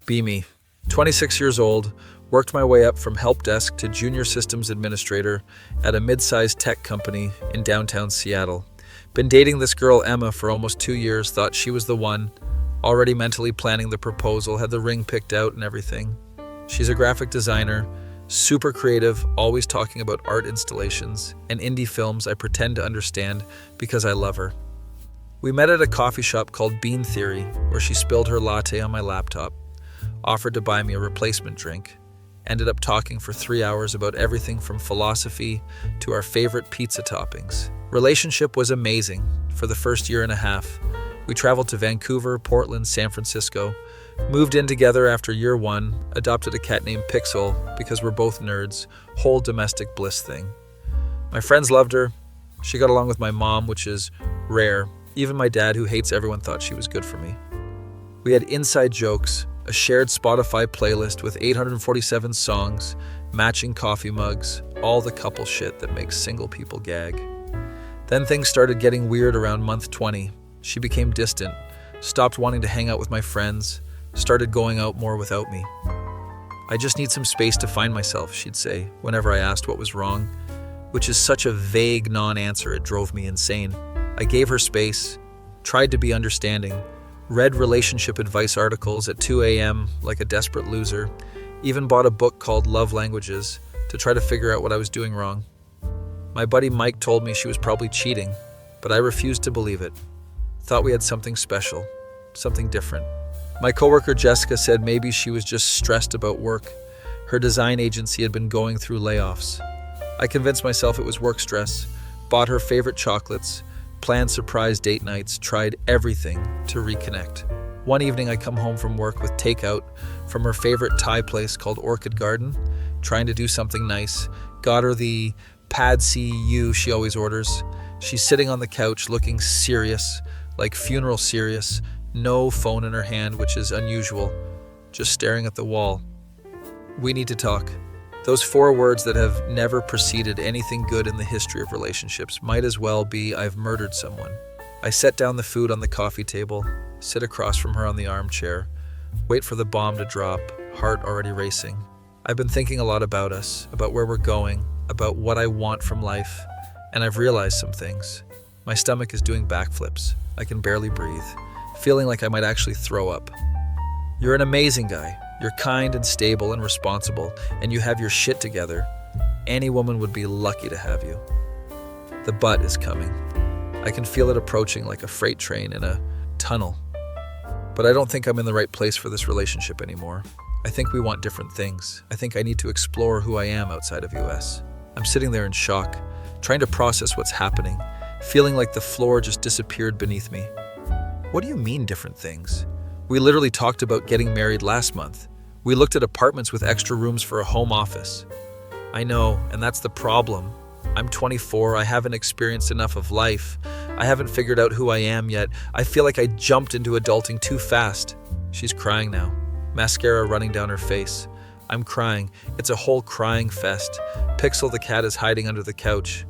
Be me. 26 years old, worked my way up from help desk to junior systems administrator at a mid-sized tech company in downtown Seattle. Been dating this girl Emma for almost 2 years, thought she was the one, already mentally planning the proposal, had the ring picked out and everything. She's a graphic designer, super creative, always talking about art installations and indie films I pretend to understand because I love her. We met at a coffee shop called Bean Theory, where she spilled her latte on my laptop, offered to buy me a replacement drink, ended up talking for 3 hours about everything from philosophy to our favorite pizza toppings. Relationship was amazing for the first year and a half. We traveled to Vancouver, Portland, San Francisco, moved in together after year 1, adopted a cat named Pixel because we're both nerds, whole domestic bliss thing. My friends loved her. She got along with my mom, which is rare. Even my dad, who hates everyone, thought she was good for me. We had inside jokes, a shared Spotify playlist with 847 songs, matching coffee mugs, all the couple shit that makes single people gag. Then things started getting weird around month 20. She became distant, stopped wanting to hang out with my friends, started going out more without me. I just need some space to find myself, she'd say, whenever I asked what was wrong, which is such a vague non-answer it drove me insane. I gave her space, tried to be understanding, read relationship advice articles at 2 a.m. like a desperate loser, even bought a book called Love Languages to try to figure out what I was doing wrong. My buddy Mike told me she was probably cheating, but I refused to believe it. Thought we had something special, something different. My coworker Jessica said maybe she was just stressed about work. Her design agency had been going through layoffs. I convinced myself it was work stress, bought her favorite chocolates, planned surprise date nights, tried everything to reconnect. One evening I come home from work with takeout from her favorite Thai place called Orchid Garden, trying to do something nice. Got her the Pad See Ew she always orders. She's sitting on the couch looking serious, like funeral serious, no phone in her hand, which is unusual, just staring at the wall. We need to talk. Those 4 words that have never preceded anything good in the history of relationships might as well be I've murdered someone. I set down the food on the coffee table, sit across from her on the armchair, wait for the bomb to drop, heart already racing. I've been thinking a lot about us, about where we're going, about what I want from life, and I've realized some things. My stomach is doing backflips. I can barely breathe, feeling like I might actually throw up. You're an amazing guy. You're kind and stable and responsible, and you have your shit together. Any woman would be lucky to have you. The but is coming. I can feel it approaching like a freight train in a tunnel. But I don't think I'm in the right place for this relationship anymore. I think we want different things. I think I need to explore who I am outside of US. I'm sitting there in shock, trying to process what's happening, feeling like the floor just disappeared beneath me. What do you mean different things? We literally talked about getting married last month. We looked at apartments with extra rooms for a home office. I know, and that's the problem. I'm 24, I haven't experienced enough of life. I haven't figured out who I am yet. I feel like I jumped into adulting too fast. She's crying now, mascara running down her face. I'm crying. It's a whole crying fest. Pixel the cat is hiding under the couch.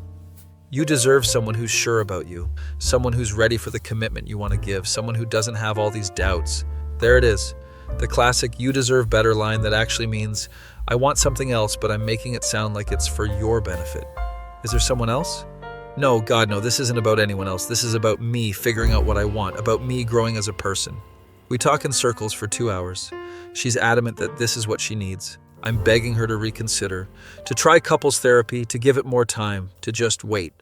You deserve someone who's sure about you, someone who's ready for the commitment you want to give, someone who doesn't have all these doubts. There it is, the classic "you deserve better" line that actually means, I want something else, but I'm making it sound like it's for your benefit. Is there someone else? No, God, no, this isn't about anyone else. This is about me figuring out what I want, about me growing as a person. We talk in circles for 2 hours. She's adamant that this is what she needs. I'm begging her to reconsider, to try couples therapy, to give it more time, to just wait.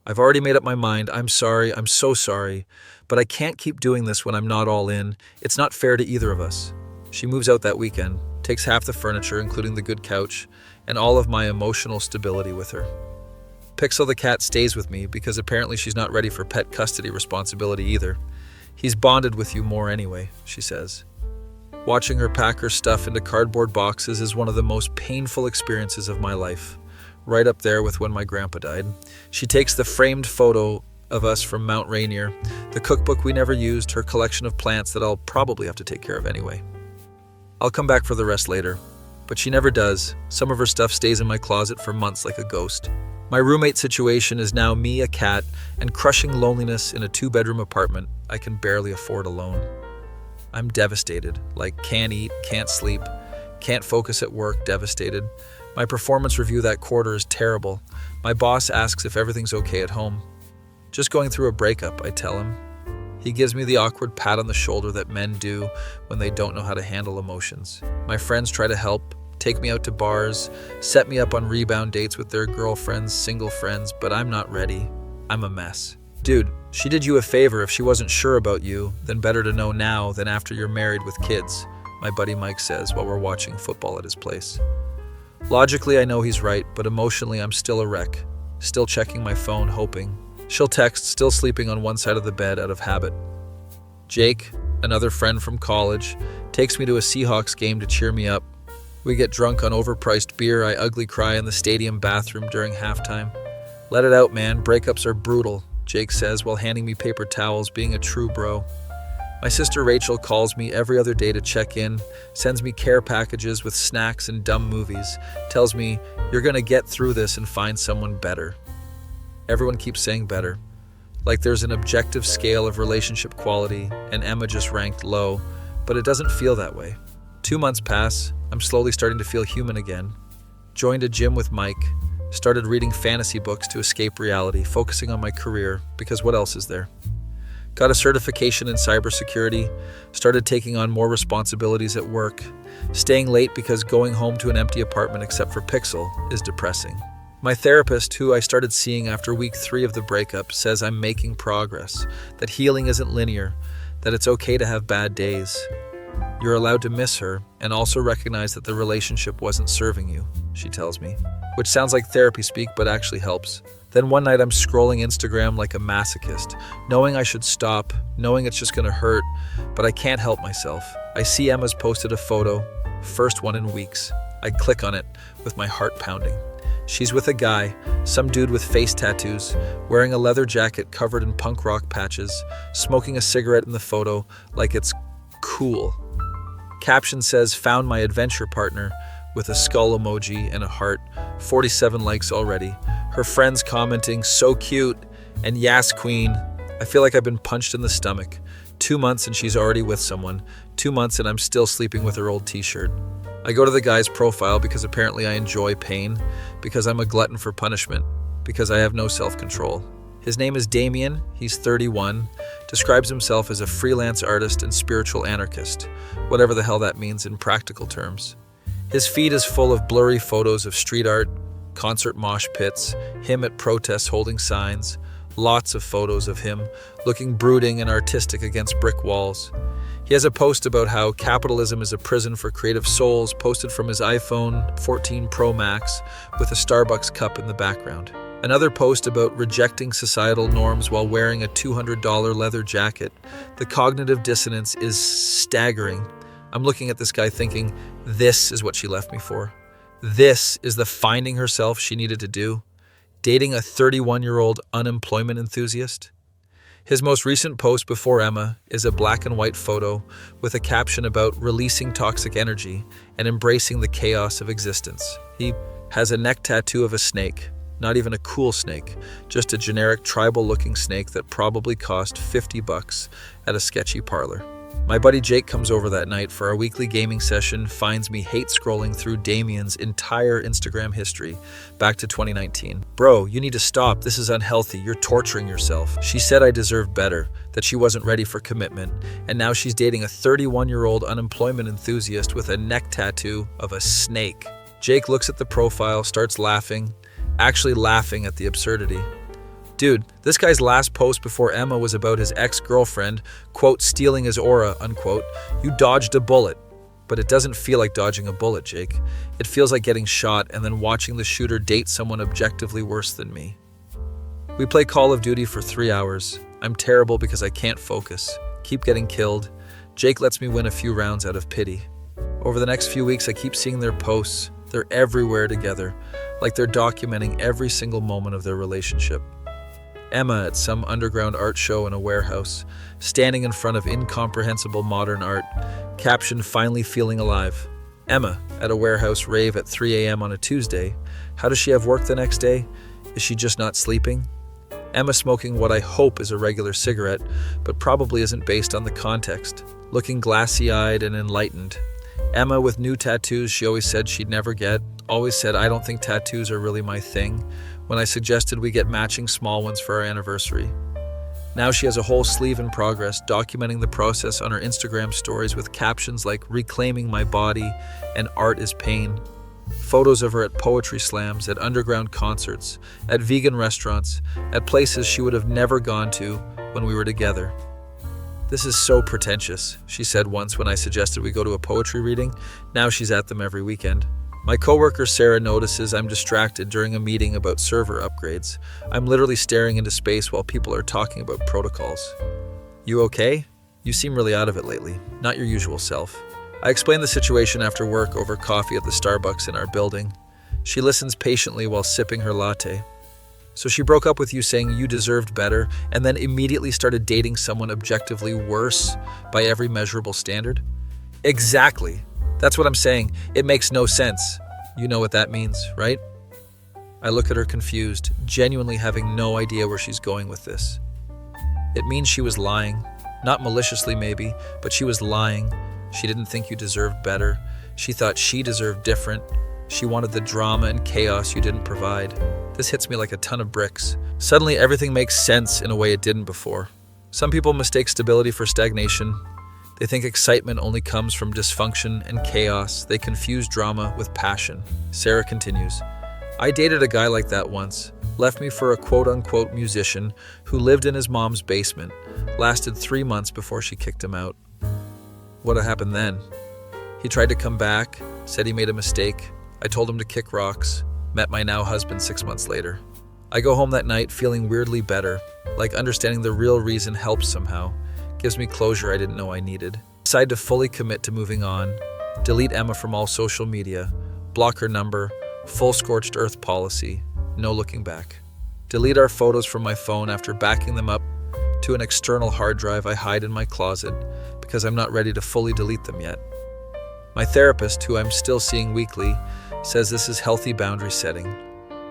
I've already made up my mind. I'm sorry. I'm so sorry. But I can't keep doing this when I'm not all in. It's not fair to either of us. She moves out that weekend, takes half the furniture, including the good couch, and all of my emotional stability with her. Pixel the cat stays with me because apparently she's not ready for pet custody responsibility either. He's bonded with you more anyway, she says. Watching her pack her stuff into cardboard boxes is one of the most painful experiences of my life, right up there with when my grandpa died. She takes the framed photo of us from Mount Rainier, the cookbook we never used, her collection of plants that I'll probably have to take care of anyway. I'll come back for the rest later, but she never does. Some of her stuff stays in my closet for months like a ghost. My roommate situation is now me, a cat, and crushing loneliness in a 2-bedroom apartment I can barely afford alone. I'm devastated, like can't eat, can't sleep, can't focus at work, devastated. My performance review that quarter is terrible. My boss asks if everything's okay at home. Just going through a breakup, I tell him. He gives me the awkward pat on the shoulder that men do when they don't know how to handle emotions. My friends try to help, take me out to bars, set me up on rebound dates with their girlfriends, single friends, but I'm not ready. I'm a mess. Dude, she did you a favor. If she wasn't sure about you, then better to know now than after you're married with kids, my buddy Mike says while we're watching football at his place. Logically, I know he's right, but emotionally, I'm still a wreck. Still checking my phone, hoping. She'll text, still sleeping on one side of the bed out of habit. Jake, another friend from college, takes me to a Seahawks game to cheer me up. We get drunk on overpriced beer. I ugly cry in the stadium bathroom during halftime. Let it out, man. Breakups are brutal, Jake says while handing me paper towels, being a true bro. My sister Rachel calls me every other day to check in, sends me care packages with snacks and dumb movies, tells me, you're gonna get through this and find someone better. Everyone keeps saying better. Like there's an objective scale of relationship quality and Emma just ranked low, but it doesn't feel that way. 2 months pass, I'm slowly starting to feel human again. Joined a gym with Mike, started reading fantasy books to escape reality, focusing on my career, because what else is there? Got a certification in cybersecurity, started taking on more responsibilities at work, staying late because going home to an empty apartment except for Pixel is depressing. My therapist, who I started seeing after week 3 of the breakup, says I'm making progress, that healing isn't linear, that it's okay to have bad days. You're allowed to miss her and also recognize that the relationship wasn't serving you, she tells me, which sounds like therapy speak but actually helps. Then one night I'm scrolling Instagram like a masochist, knowing I should stop, knowing it's just gonna hurt, but I can't help myself. I see Emma's posted a photo, first one in weeks. I click on it with my heart pounding. She's with a guy, some dude with face tattoos, wearing a leather jacket covered in punk rock patches, smoking a cigarette in the photo like it's cool. Caption says, found my adventure partner, with a skull emoji and a heart, 47 likes already. Her friends commenting, so cute, and yes, queen. I feel like I've been punched in the stomach. 2 months and she's already with someone. 2 months and I'm still sleeping with her old t-shirt. I go to the guy's profile because apparently I enjoy pain, because I'm a glutton for punishment, because I have no self-control. His name is Damian, he's 31, describes himself as a freelance artist and spiritual anarchist, whatever the hell that means in practical terms. His feed is full of blurry photos of street art, concert mosh pits, him at protests holding signs, lots of photos of him looking brooding and artistic against brick walls. He has a post about how capitalism is a prison for creative souls posted from his iPhone 14 Pro Max with a Starbucks cup in the background. Another post about rejecting societal norms while wearing a $200 leather jacket. The cognitive dissonance is staggering. I'm looking at this guy thinking, this is what she left me for. This is the finding herself she needed to do. Dating a 31-year-old unemployment enthusiast. His most recent post before Emma is a black and white photo with a caption about releasing toxic energy and embracing the chaos of existence. He has a neck tattoo of a snake, not even a cool snake, just a generic tribal-looking snake that probably cost $50 at a sketchy parlor. My buddy Jake comes over that night for our weekly gaming session, finds me hate scrolling through Damian's entire Instagram history back to 2019. Bro, you need to stop. This is unhealthy. You're torturing yourself. She said I deserved better, that she wasn't ready for commitment, and now she's dating a 31-year-old unemployment enthusiast with a neck tattoo of a snake. Jake looks at the profile, starts laughing, actually laughing at the absurdity. Dude, this guy's last post before Emma was about his ex-girlfriend, quote, stealing his aura, unquote. You dodged a bullet. But it doesn't feel like dodging a bullet, Jake. It feels like getting shot and then watching the shooter date someone objectively worse than me. We play Call of Duty for 3 hours. I'm terrible because I can't focus. Keep getting killed. Jake lets me win a few rounds out of pity. Over the next few weeks, I keep seeing their posts. They're everywhere together, like they're documenting every single moment of their relationship. Emma at some underground art show in a warehouse, standing in front of incomprehensible modern art, caption finally feeling alive. Emma at a warehouse rave at 3 a.m. on a Tuesday. How does she have work the next day? Is she just not sleeping? Emma smoking what I hope is a regular cigarette, but probably isn't based on the context. looking glassy-eyed and enlightened. Emma with new tattoos she always said she'd never get, always said I don't think tattoos are really my thing, when I suggested we get matching small ones for our anniversary. Now she has a whole sleeve in progress, documenting the process on her Instagram stories with captions like "Reclaiming my body" and "Art is pain." Photos of her at poetry slams, at underground concerts, at vegan restaurants, at places she would have never gone to when we were together. "This is so pretentious," she said once when I suggested we go to a poetry reading. Now she's at them every weekend. My coworker Sarah notices I'm distracted during a meeting about server upgrades. I'm literally staring into space while people are talking about protocols. "You okay? You seem really out of it lately. Not your usual self." I explain the situation after work over coffee at the Starbucks in our building. She listens patiently while sipping her latte. "So she broke up with you saying you deserved better and then immediately started dating someone objectively worse by every measurable standard?" "Exactly. That's what I'm saying. It makes no sense. You know what that means, right?" I look at her confused, genuinely having no idea where she's going with this. "It means she was lying. Not maliciously maybe, but she was lying. She didn't think you deserved better. She thought she deserved different. She wanted the drama and chaos you didn't provide." This hits me like a ton of bricks. Suddenly everything makes sense in a way it didn't before. Some people mistake stability for stagnation. They think excitement only comes from dysfunction and chaos. They confuse drama with passion. Sarah continues, "I dated a guy like that once. Left me for a quote-unquote musician who lived in his mom's basement. Lasted 3 months before she kicked him out." What happened then? "He tried to come back, said he made a mistake. I told him to kick rocks. Met my now husband 6 months later. I go home that night feeling weirdly better, like understanding the real reason helps somehow. Gives me closure I didn't know I needed. Decide to fully commit to moving on. Delete Emma from all social media. Block her number. Full scorched earth policy. No looking back. Delete our photos from my phone after backing them up to an external hard drive I hide in my closet because I'm not ready to fully delete them yet. My therapist, who I'm still seeing weekly, says this is healthy boundary setting,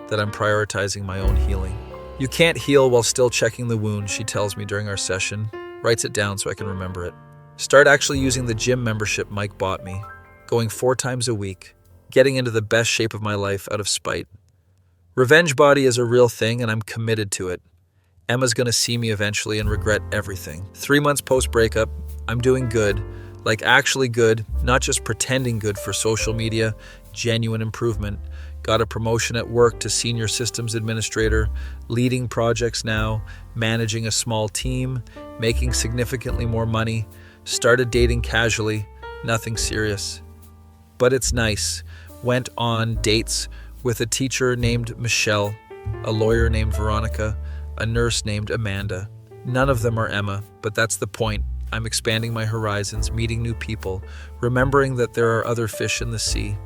that I'm prioritizing my own healing. You can't heal while still checking the wound, she tells me during our session. Writes it down so I can remember it. Start actually using the gym membership Mike bought me. Going 4 times a week. Getting into the best shape of my life out of spite. Revenge body is a real thing and I'm committed to it. Emma's gonna see me eventually and regret everything. 3 months post-breakup, I'm doing good. Like actually good, not just pretending good for social media. Genuine improvement. Got a promotion at work to senior systems administrator, leading projects now, managing a small team, making significantly more money, started dating casually, nothing serious. But it's nice. Went on dates with a teacher named Michelle, a lawyer named Veronica, a nurse named Amanda. None of them are Emma, but that's the point. I'm expanding my horizons, meeting new people, remembering that there are other fish in the sea.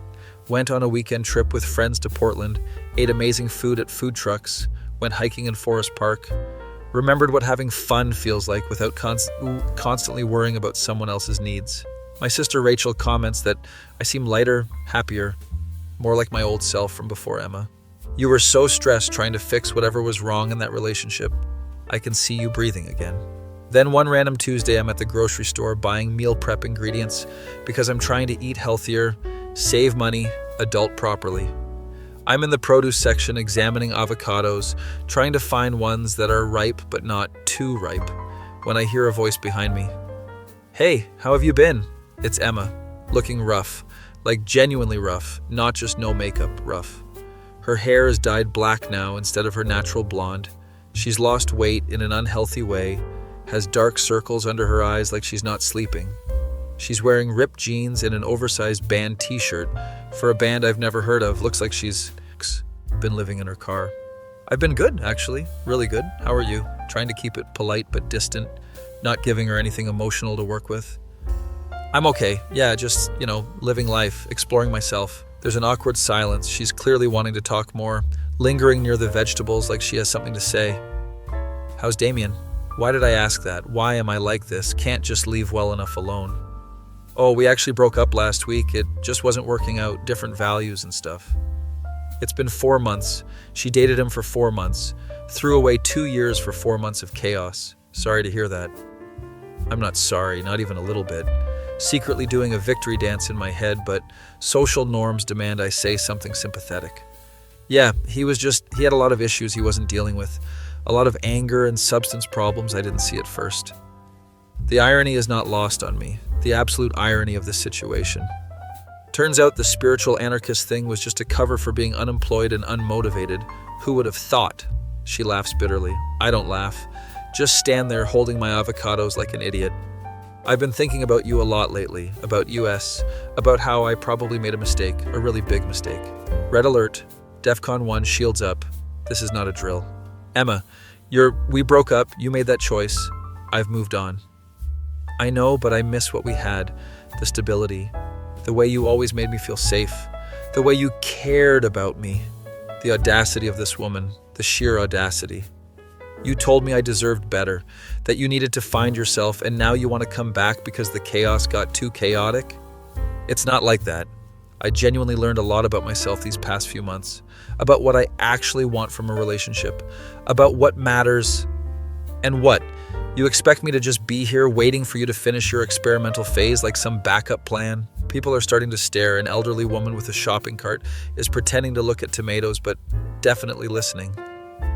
Went on a weekend trip with friends to Portland, ate amazing food at food trucks, went hiking in Forest Park, remembered what having fun feels like without constantly worrying about someone else's needs. My sister Rachel comments that I seem lighter, happier, more like my old self from before Emma. "You were so stressed trying to fix whatever was wrong in that relationship. I can see you breathing again." Then one random Tuesday I'm at the grocery store buying meal prep ingredients because I'm trying to eat healthier, save money, adult properly. I'm in the produce section examining avocados, trying to find ones that are ripe but not too ripe, when I hear a voice behind me. "Hey, how have you been?" It's Emma, looking rough, like genuinely rough, not just no makeup, rough. Her hair is dyed black now instead of her natural blonde. She's lost weight in an unhealthy way, has dark circles under her eyes like she's not sleeping. She's wearing ripped jeans and an oversized band t-shirt. For a band I've never heard of, looks like she's been living in her car. "I've been good, actually. Really good. How are you?" Trying to keep it polite but distant, not giving her anything emotional to work with. "I'm okay. Yeah, just, living life, exploring myself." There's an awkward silence. She's clearly wanting to talk more, lingering near the vegetables like she has something to say. "How's Damian?" Why did I ask that? Why am I like this? Can't just leave well enough alone. "Oh, we actually broke up last week. It just wasn't working out, different values and stuff." It's been 4 months. She dated him for 4 months. Threw away 2 years for 4 months of chaos. Sorry to hear that. I'm not sorry, not even a little bit. Secretly doing a victory dance in my head, but social norms demand I say something sympathetic. Yeah, he had a lot of issues he wasn't dealing with. A lot of anger and substance problems I didn't see at first. The irony is not lost on me, the absolute irony of this situation. Turns out the spiritual anarchist thing was just a cover for being unemployed and unmotivated. Who would have thought? She laughs bitterly. I don't laugh. Just stand there holding my avocados like an idiot. I've been thinking about you a lot lately, about US, about how I probably made a mistake, a really big mistake. Red alert, DEFCON 1, shields up. This is not a drill. Emma, we broke up, you made that choice. I've moved on. I know, but I miss what we had, the stability, the way you always made me feel safe, the way you cared about me, the audacity of this woman, the sheer audacity. You told me I deserved better, that you needed to find yourself, and now you want to come back because the chaos got too chaotic? It's not like that. I genuinely learned a lot about myself these past few months, about what I actually want from a relationship, about what matters, and what? You expect me to just be here waiting for you to finish your experimental phase like some backup plan? People are starting to stare. An elderly woman with a shopping cart is pretending to look at tomatoes, but definitely listening.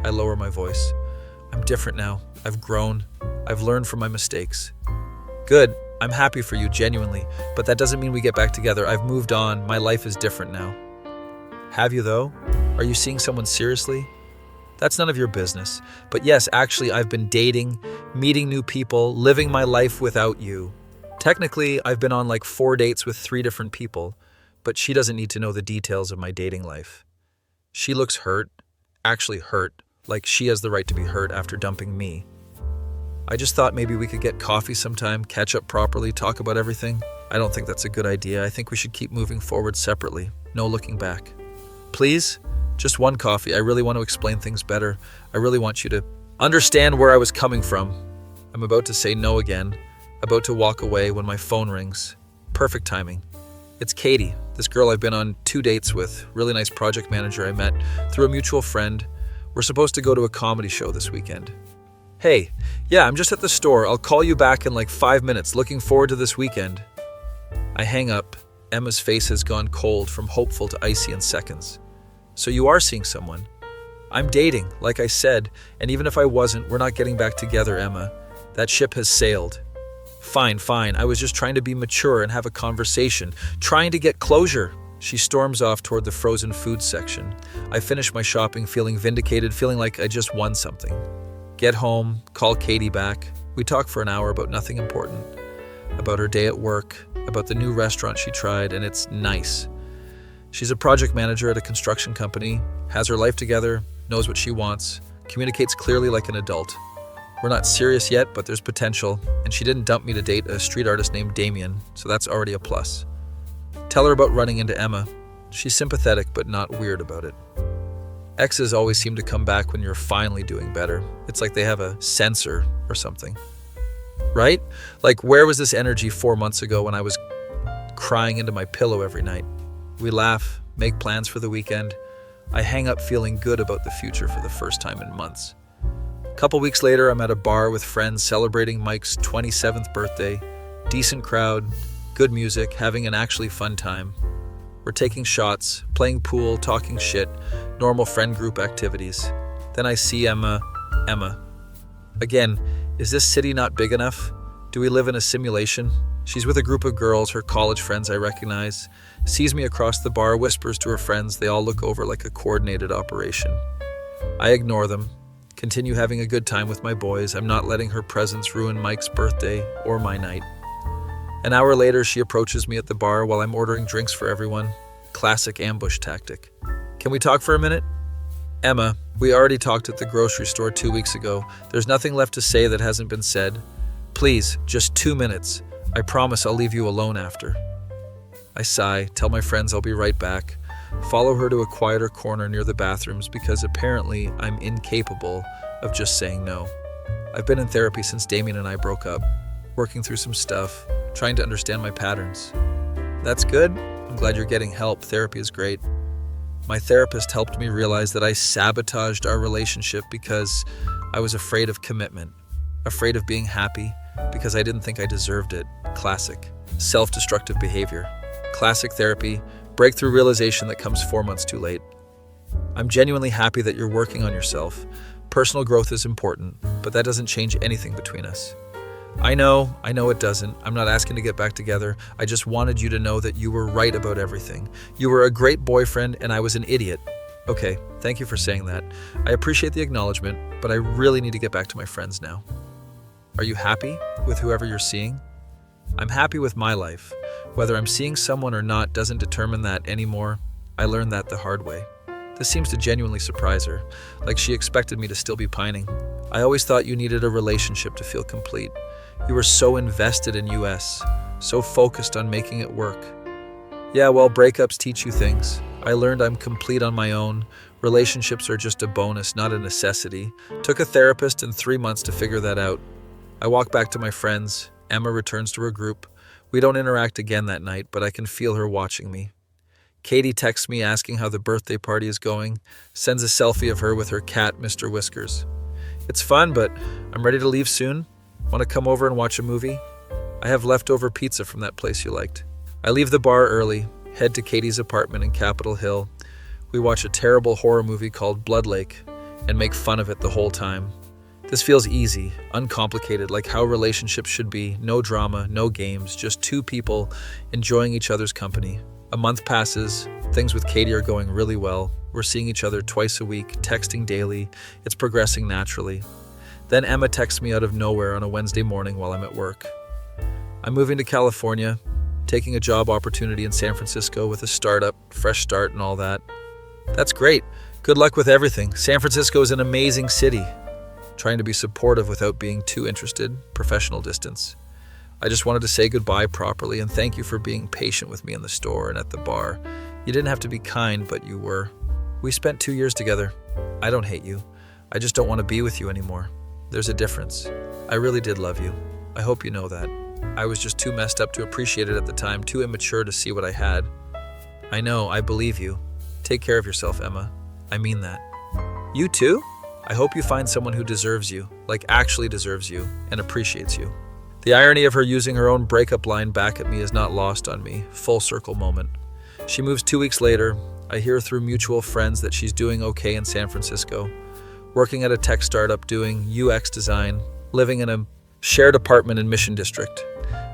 I lower my voice. I'm different now. I've grown. I've learned from my mistakes. Good. I'm happy for you, genuinely, but that doesn't mean we get back together. I've moved on. My life is different now. Have you, though? Are you seeing someone seriously? That's none of your business. But yes, actually, I've been dating, meeting new people, living my life without you. Technically, I've been on like 4 dates with 3 different people, but she doesn't need to know the details of my dating life. She looks hurt, actually hurt, like she has the right to be hurt after dumping me. I just thought maybe we could get coffee sometime, catch up properly, talk about everything. I don't think that's a good idea. I think we should keep moving forward separately. No looking back. Please? Just one coffee. I really want to explain things better. I really want you to understand where I was coming from. I'm about to say no again, about to walk away when my phone rings. Perfect timing. It's Katie, this girl I've been on 2 dates with, really nice project manager I met through a mutual friend. We're supposed to go to a comedy show this weekend. Hey, yeah, I'm just at the store. I'll call you back in like 5 minutes. Looking forward to this weekend. I hang up. Emma's face has gone cold from hopeful to icy in seconds. So you are seeing someone. I'm dating, like I said, and even if I wasn't, we're not getting back together, Emma. That ship has sailed. Fine. I was just trying to be mature and have a conversation, trying to get closure. She storms off toward the frozen food section. I finish my shopping feeling vindicated, feeling like I just won something. Get home, call Katie back. We talk for an hour about nothing important. About her day at work, about the new restaurant she tried, and it's nice. She's a project manager at a construction company, has her life together, knows what she wants, communicates clearly like an adult. We're not serious yet, but there's potential, and she didn't dump me to date a street artist named Damian, so that's already a plus. Tell her about running into Emma. She's sympathetic, but not weird about it. Exes always seem to come back when you're finally doing better. It's like they have a sensor or something. Right? Like, where was this energy 4 months ago when I was crying into my pillow every night? We laugh, make plans for the weekend. I hang up feeling good about the future for the first time in months. A couple weeks later, I'm at a bar with friends celebrating Mike's 27th birthday. Decent crowd, good music, having an actually fun time. We're taking shots, playing pool, talking shit, normal friend group activities. Then I see Emma. Again, is this city not big enough? Do we live in a simulation? She's with a group of girls, her college friends I recognize, sees me across the bar, whispers to her friends. They all look over like a coordinated operation. I ignore them, continue having a good time with my boys. I'm not letting her presence ruin Mike's birthday or my night. An hour later, she approaches me at the bar while I'm ordering drinks for everyone. Classic ambush tactic. Can we talk for a minute? Emma, we already talked at the grocery store 2 weeks ago. There's nothing left to say that hasn't been said. Please, just 2 minutes. I promise I'll leave you alone after. I sigh, tell my friends I'll be right back, follow her to a quieter corner near the bathrooms because apparently I'm incapable of just saying no. I've been in therapy since Damian and I broke up, working through some stuff, trying to understand my patterns. That's good. I'm glad you're getting help. Therapy is great. My therapist helped me realize that I sabotaged our relationship because I was afraid of commitment, afraid of being happy, because I didn't think I deserved it. Classic. Self-destructive behavior. Classic therapy, breakthrough realization that comes 4 months too late. I'm genuinely happy that you're working on yourself. Personal growth is important, but that doesn't change anything between us. I know it doesn't. I'm not asking to get back together. I just wanted you to know that you were right about everything. You were a great boyfriend and I was an idiot. Okay, thank you for saying that. I appreciate the acknowledgement, but I really need to get back to my friends now. Are you happy with whoever you're seeing? I'm happy with my life. Whether I'm seeing someone or not doesn't determine that anymore. I learned that the hard way. This seems to genuinely surprise her, like she expected me to still be pining. I always thought you needed a relationship to feel complete. You were so invested in US, so focused on making it work. Yeah, well, breakups teach you things. I learned I'm complete on my own. Relationships are just a bonus, not a necessity. Took a therapist in 3 months to figure that out. I walk back to my friends. Emma returns to her group. We don't interact again that night, but I can feel her watching me. Katie texts me asking how the birthday party is going, sends a selfie of her with her cat, Mr. Whiskers. It's fun, but I'm ready to leave soon. Want to come over and watch a movie? I have leftover pizza from that place you liked. I leave the bar early, head to Katie's apartment in Capitol Hill. We watch a terrible horror movie called Blood Lake and make fun of it the whole time. This feels easy, uncomplicated, like how relationships should be. No drama, no games, just two people enjoying each other's company. A month passes. Things with Katie are going really well. We're seeing each other twice a week, texting daily. It's progressing naturally. Then Emma texts me out of nowhere on a Wednesday morning while I'm at work. I'm moving to California, taking a job opportunity in San Francisco with a startup, fresh start and all that. That's great. Good luck with everything. San Francisco is an amazing city. Trying to be supportive without being too interested, professional distance. I just wanted to say goodbye properly and thank you for being patient with me in the store and at the bar. You didn't have to be kind, but you were. We spent 2 years together. I don't hate you. I just don't want to be with you anymore. There's a difference. I really did love you. I hope you know that. I was just too messed up to appreciate it at the time, too immature to see what I had. I know, I believe you. Take care of yourself, Emma. I mean that. You too? I hope you find someone who deserves you, like actually deserves you, and appreciates you. The irony of her using her own breakup line back at me is not lost on me. Full circle moment. She moves 2 weeks later. I hear through mutual friends that she's doing okay in San Francisco, working at a tech startup doing UX design, living in a shared apartment in Mission District.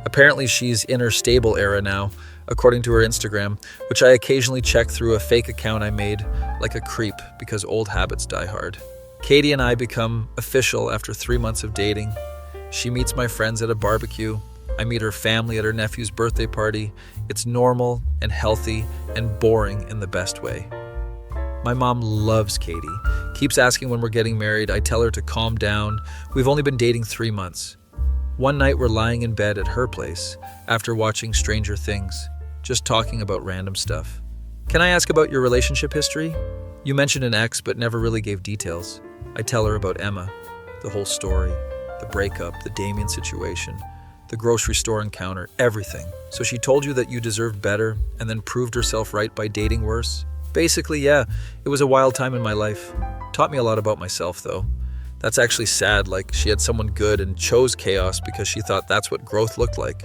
Apparently she's in her stable era now, according to her Instagram, which I occasionally check through a fake account I made, like a creep, because old habits die hard. Katie and I become official after 3 months of dating. She meets my friends at a barbecue. I meet her family at her nephew's birthday party. It's normal and healthy and boring in the best way. My mom loves Katie, keeps asking when we're getting married. I tell her to calm down. We've only been dating 3 months. One night we're lying in bed at her place after watching Stranger Things, just talking about random stuff. Can I ask about your relationship history? You mentioned an ex but never really gave details. I tell her about Emma, the whole story, the breakup, the Damian situation, the grocery store encounter, everything. So she told you that you deserved better and then proved herself right by dating worse? Basically, yeah, it was a wild time in my life. Taught me a lot about myself, though. That's actually sad, like she had someone good and chose chaos because she thought that's what growth looked like.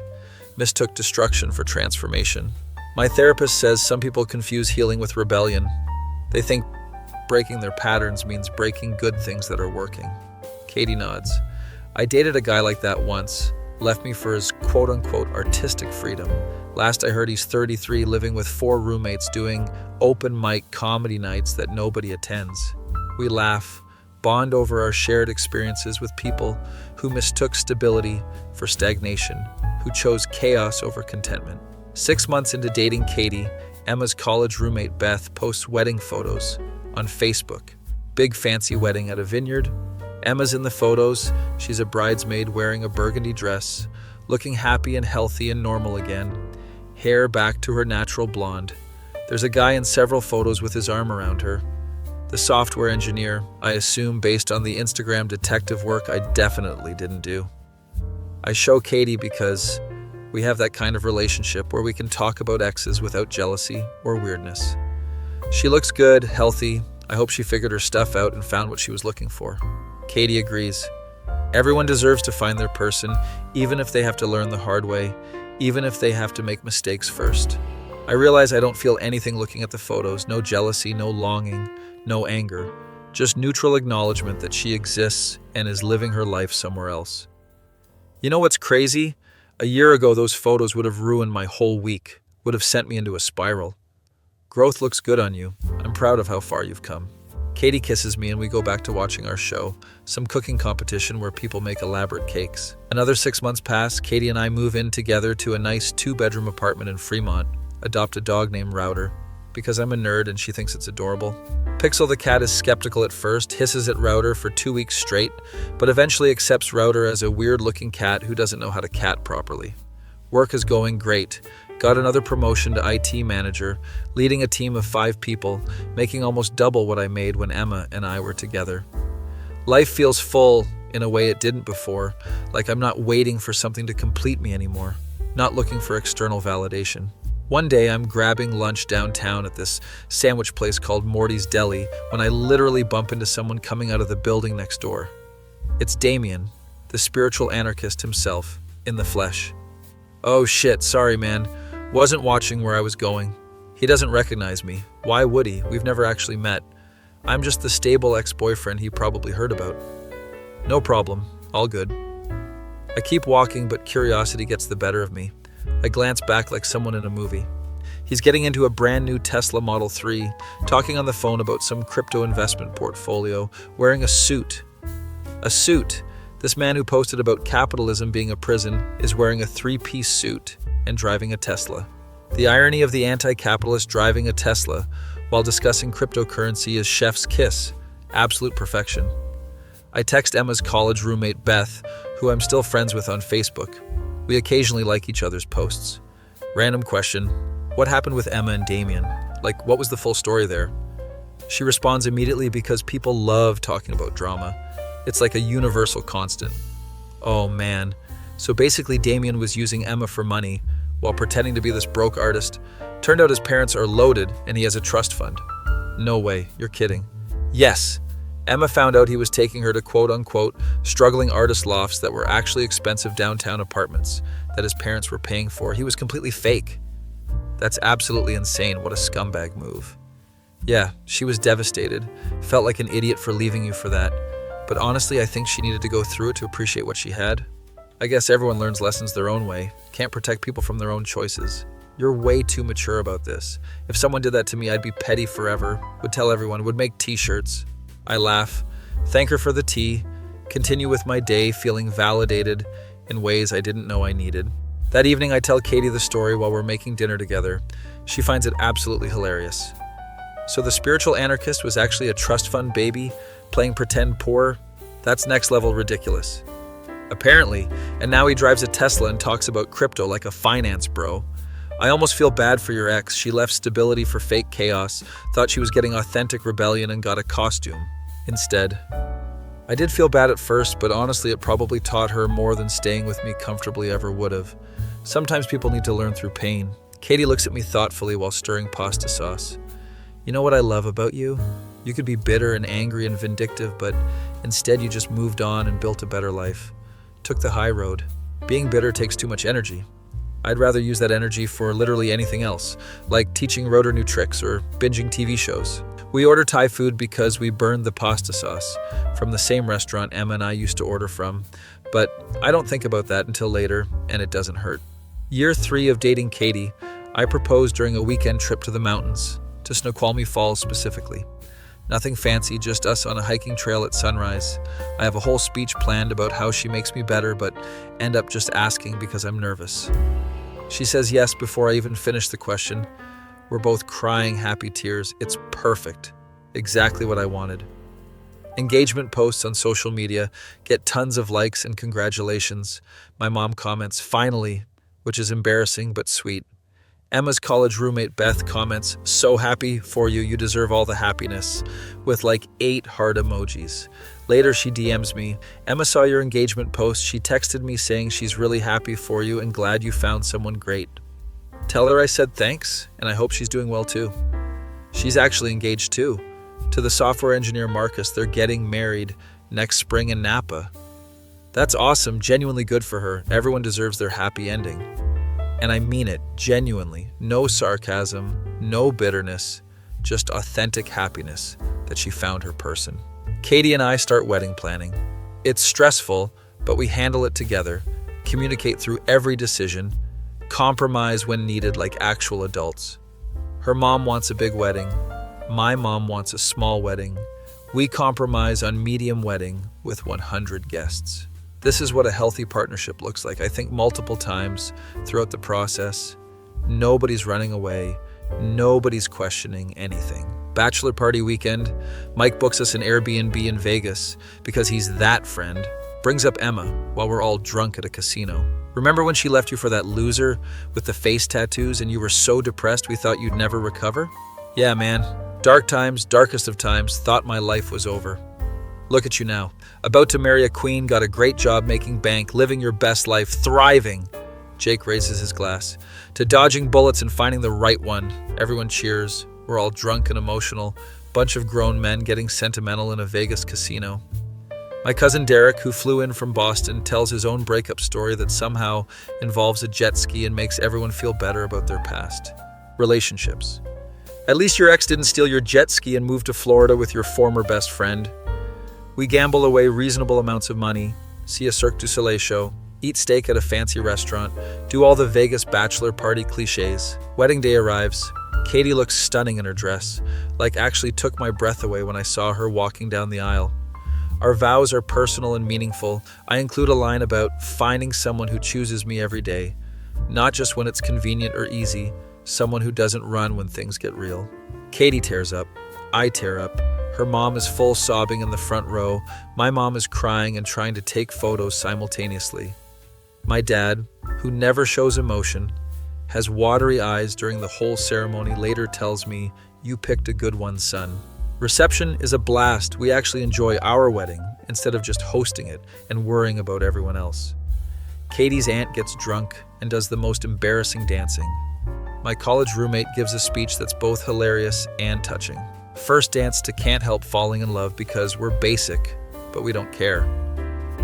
Mistook destruction for transformation. My therapist says some people confuse healing with rebellion. They think breaking their patterns means breaking good things that are working. Katie nods. I dated a guy like that once, left me for his quote-unquote artistic freedom. Last I heard he's 33, living with 4 roommates doing open mic comedy nights that nobody attends. We laugh, bond over our shared experiences with people who mistook stability for stagnation, who chose chaos over contentment. 6 months into dating Katie, Emma's college roommate Beth posts wedding photos on Facebook. Big fancy wedding at a vineyard. Emma's in the photos. She's a bridesmaid wearing a burgundy dress, looking happy and healthy and normal again. Hair back to her natural blonde. There's a guy in several photos with his arm around her. The software engineer, I assume based on the Instagram detective work I definitely didn't do. I show Katie because we have that kind of relationship where we can talk about exes without jealousy or weirdness. She looks good, healthy. I hope she figured her stuff out and found what she was looking for. Katie agrees. Everyone deserves to find their person, even if they have to learn the hard way, even if they have to make mistakes first. I realize I don't feel anything looking at the photos, no jealousy, no longing, no anger, just neutral acknowledgement that she exists and is living her life somewhere else. You know what's crazy? A year ago, those photos would have ruined my whole week, would have sent me into a spiral. Growth looks good on you. I'm proud of how far you've come. Katie kisses me and we go back to watching our show, some cooking competition where people make elaborate cakes. Another 6 months pass, Katie and I move in together to a nice 2-bedroom apartment in Fremont, adopt a dog named Router, because I'm a nerd and she thinks it's adorable. Pixel the cat is skeptical at first, hisses at Router for 2 weeks straight, but eventually accepts Router as a weird-looking cat who doesn't know how to cat properly. Work is going great. Got another promotion to IT manager, leading a team of 5 people, making almost double what I made when Emma and I were together. Life feels full in a way it didn't before, like I'm not waiting for something to complete me anymore, not looking for external validation. One day I'm grabbing lunch downtown at this sandwich place called Morty's Deli when I literally bump into someone coming out of the building next door. It's Damian, the spiritual anarchist himself, in the flesh. Oh shit, sorry man. Wasn't watching where I was going. He doesn't recognize me. Why would he? We've never actually met. I'm just the stable ex-boyfriend he probably heard about. No problem. All good. I keep walking, but curiosity gets the better of me. I glance back like someone in a movie. He's getting into a brand new Tesla Model 3, talking on the phone about some crypto investment portfolio, wearing a suit. A suit. This man who posted about capitalism being a prison is wearing a 3-piece suit and driving a Tesla. The irony of the anti-capitalist driving a Tesla while discussing cryptocurrency is chef's kiss, absolute perfection. I text Emma's college roommate Beth, who I'm still friends with on Facebook. We occasionally like each other's posts. Random question, what happened with Emma and Damian? Like, what was the full story there? She responds immediately because people love talking about drama. It's like a universal constant. Oh man. So basically Damian was using Emma for money while pretending to be this broke artist. Turned out his parents are loaded and he has a trust fund. No way, you're kidding. Yes, Emma found out he was taking her to quote-unquote struggling artist lofts that were actually expensive downtown apartments that his parents were paying for. He was completely fake. That's absolutely insane. What a scumbag move. Yeah, she was devastated. Felt like an idiot for leaving you for that. But honestly, I think she needed to go through it to appreciate what she had. I guess everyone learns lessons their own way. Can't protect people from their own choices. You're way too mature about this. If someone did that to me, I'd be petty forever. Would tell everyone, would make t-shirts. I laugh, thank her for the tea, continue with my day feeling validated in ways I didn't know I needed. That evening, I tell Katie the story while we're making dinner together. She finds it absolutely hilarious. So the spiritual anarchist was actually a trust fund baby, playing pretend poor? That's next level ridiculous. Apparently, and now he drives a Tesla and talks about crypto like a finance bro. I almost feel bad for your ex. She left stability for fake chaos, thought she was getting authentic rebellion and got a costume instead. I did feel bad at first, but honestly it probably taught her more than staying with me comfortably ever would have. Sometimes people need to learn through pain. Katie looks at me thoughtfully while stirring pasta sauce. You know what I love about you? You could be bitter and angry and vindictive, but instead you just moved on and built a better life. Took the high road. Being bitter takes too much energy. I'd rather use that energy for literally anything else, like teaching Rotor new tricks or binging TV shows. We order Thai food because we burned the pasta sauce from the same restaurant Emma and I used to order from, but I don't think about that until later, and it doesn't hurt. Year 3 of dating Katie, I proposed during a weekend trip to the mountains, to Snoqualmie Falls specifically. Nothing fancy, just us on a hiking trail at sunrise. I have a whole speech planned about how she makes me better, but end up just asking because I'm nervous. She says yes before I even finish the question. We're both crying happy tears. It's perfect. Exactly what I wanted. Engagement posts on social media get tons of likes and congratulations. My mom comments, finally, which is embarrassing but sweet. Emma's college roommate Beth comments, so happy for you, you deserve all the happiness, with like 8 heart emojis. Later she DMs me, Emma saw your engagement post, she texted me saying she's really happy for you and glad you found someone great. Tell her I said thanks, and I hope she's doing well too. She's actually engaged too. To the software engineer Marcus, they're getting married next spring in Napa. That's awesome, genuinely good for her. Everyone deserves their happy ending. And I mean it, genuinely. No sarcasm, no bitterness, just authentic happiness that she found her person. Katie and I start wedding planning. It's stressful, but we handle it together, communicate through every decision, compromise when needed like actual adults. Her mom wants a big wedding. My mom wants a small wedding. We compromise on medium wedding with 100 guests. This is what a healthy partnership looks like. I think multiple times throughout the process. Nobody's running away. Nobody's questioning anything. Bachelor party weekend, Mike books us an Airbnb in Vegas because he's that friend. Brings up Emma while we're all drunk at a casino. Remember when she left you for that loser with the face tattoos and you were so depressed we thought you'd never recover? Yeah, man. Dark times, darkest of times, thought my life was over. Look at you now. About to marry a queen, got a great job making bank, living your best life, thriving. Jake raises his glass. To dodging bullets and finding the right one. Everyone cheers. We're all drunk and emotional. Bunch of grown men getting sentimental in a Vegas casino. My cousin Derek, who flew in from Boston, tells his own breakup story that somehow involves a jet ski and makes everyone feel better about their past. Relationships. At least your ex didn't steal your jet ski and move to Florida with your former best friend. We gamble away reasonable amounts of money, see a Cirque du Soleil show, eat steak at a fancy restaurant, do all the Vegas bachelor party cliches. Wedding day arrives. Katie looks stunning in her dress, like actually took my breath away when I saw her walking down the aisle. Our vows are personal and meaningful. I include a line about finding someone who chooses me every day, not just when it's convenient or easy, someone who doesn't run when things get real. Katie tears up. I tear up. Her mom is full sobbing in the front row. My mom is crying and trying to take photos simultaneously. My dad, who never shows emotion, has watery eyes during the whole ceremony, later tells me, "You picked a good one, son." Reception is a blast. We actually enjoy our wedding instead of just hosting it and worrying about everyone else. Katie's aunt gets drunk and does the most embarrassing dancing. My college roommate gives a speech that's both hilarious and touching. First dance to Can't Help Falling in Love because we're basic, but we don't care.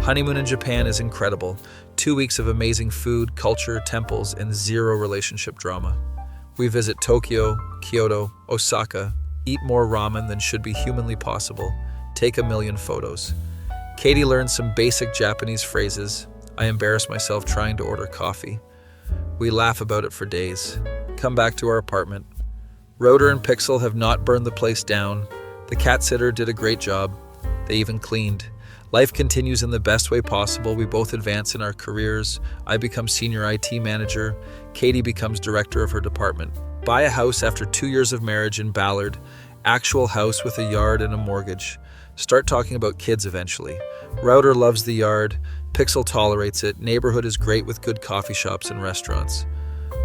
Honeymoon in Japan is incredible. 2 weeks of amazing food, culture, temples, and zero relationship drama. We visit Tokyo, Kyoto, Osaka, eat more ramen than should be humanly possible, take a million photos. Katie learns some basic Japanese phrases. I embarrass myself trying to order coffee. We laugh about it for days. Come back to our apartment. Rotor and Pixel have not burned the place down. The cat sitter did a great job. They even cleaned. Life continues in the best way possible. We both advance in our careers. I become senior IT manager. Katie becomes director of her department. Buy a house after 2 years of marriage in Ballard. Actual house with a yard and a mortgage. Start talking about kids eventually. Router loves the yard. Pixel tolerates it. Neighborhood is great with good coffee shops and restaurants.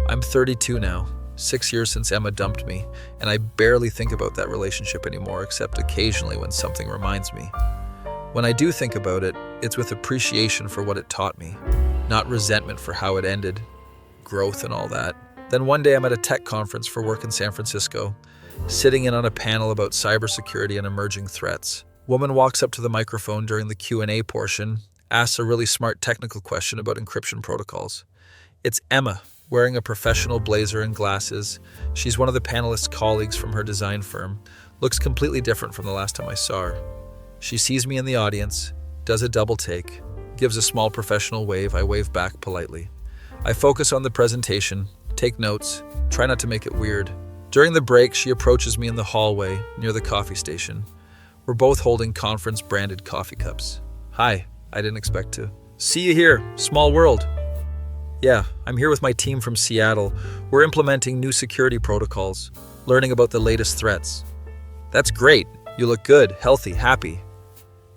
I'm 32 now. 6 years since Emma dumped me, and I barely think about that relationship anymore except occasionally when something reminds me. When I do think about it, it's with appreciation for what it taught me, not resentment for how it ended, growth and all that. Then one day I'm at a tech conference for work in San Francisco, sitting in on a panel about cybersecurity and emerging threats. Woman walks up to the microphone during the Q&A portion, asks a really smart technical question about encryption protocols. It's Emma, wearing a professional blazer and glasses. She's one of the panelists' colleagues from her design firm, looks completely different from the last time I saw her. She sees me in the audience, does a double take, gives a small professional wave. I wave back politely. I focus on the presentation, take notes, try not to make it weird. During the break, she approaches me in the hallway near the coffee station. We're both holding conference-branded coffee cups. Hi, I didn't expect to. See you here, small world. Yeah, I'm here with my team from Seattle. We're implementing new security protocols, learning about the latest threats. That's great. You look good, healthy, happy.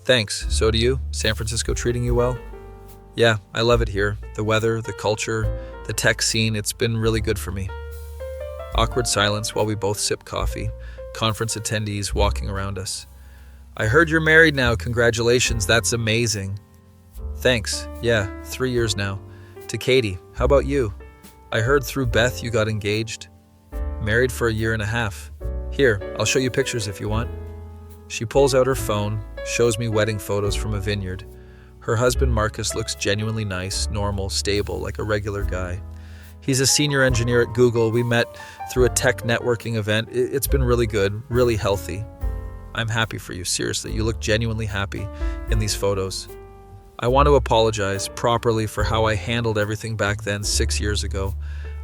Thanks. So do you? San Francisco treating you well? Yeah, I love it here. The weather, the culture, the tech scene, it's been really good for me. Awkward silence while we both sip coffee. Conference attendees walking around us. I heard you're married now. Congratulations. That's amazing. Thanks. Yeah, 3 years now. To Katie, how about you? I heard through Beth you got engaged. Married for 1.5 years. Here, I'll show you pictures if you want. She pulls out her phone, shows me wedding photos from a vineyard. Her husband Marcus looks genuinely nice, normal, stable, like a regular guy. He's a senior engineer at Google. We met through a tech networking event. It's been really good, really healthy. I'm happy for you, seriously. You look genuinely happy in these photos. I want to apologize properly for how I handled everything back then 6 years ago.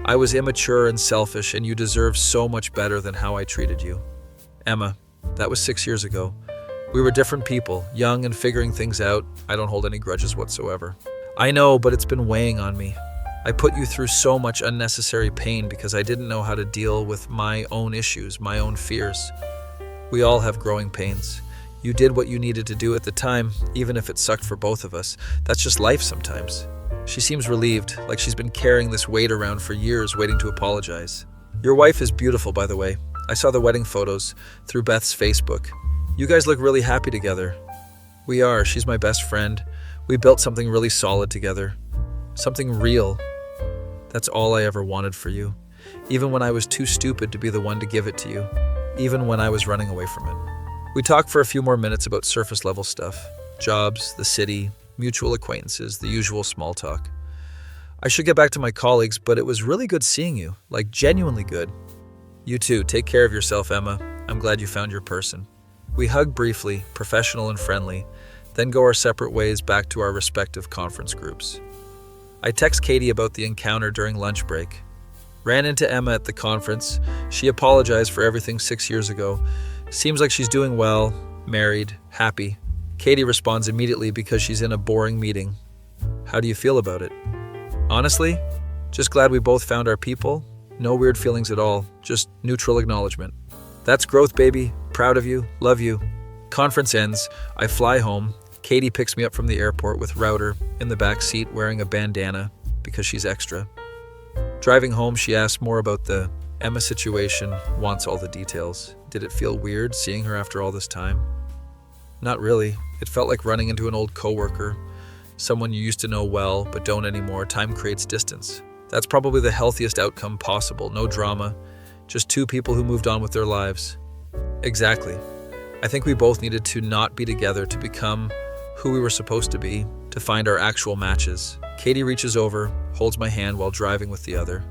I was immature and selfish, and you deserve so much better than how I treated you. Emma, that was 6 years ago. We were different people, young and figuring things out. I don't hold any grudges whatsoever. I know, but it's been weighing on me. I put you through so much unnecessary pain because I didn't know how to deal with my own issues, my own fears. We all have growing pains. You did what you needed to do at the time, even if it sucked for both of us. That's just life sometimes. She seems relieved, like she's been carrying this weight around for years, waiting to apologize. Your wife is beautiful, by the way. I saw the wedding photos through Beth's Facebook. You guys look really happy together. We are. She's my best friend. We built something really solid together. Something real. That's all I ever wanted for you. Even when I was too stupid to be the one to give it to you. Even when I was running away from it. We talked for a few more minutes about surface level stuff. Jobs, the city, mutual acquaintances, the usual small talk. I should get back to my colleagues, but it was really good seeing you. Like, genuinely good. You too. Take care of yourself, Emma. I'm glad you found your person. We hug briefly, professional and friendly, then go our separate ways back to our respective conference groups. I text Katie about the encounter during lunch break. Ran into Emma at the conference. She apologized for everything 6 years ago. Seems like she's doing well, married, happy. Katie responds immediately because she's in a boring meeting. How do you feel about it? Honestly, just glad we both found our people. No weird feelings at all, just neutral acknowledgement. That's growth, baby. Proud of you, love you. Conference ends. I fly home. Katie picks me up from the airport with Router in the back seat wearing a bandana because she's extra. Driving home, she asks more about the Emma situation, wants all the details. Did it feel weird seeing her after all this time? Not really. It felt like running into an old coworker, someone you used to know well but don't anymore. Time creates distance. That's probably the healthiest outcome possible. No drama, just two people who moved on with their lives. Exactly. I think we both needed to not be together to become who we were supposed to be, to find our actual matches. Katie reaches over, holds my hand while driving with the other.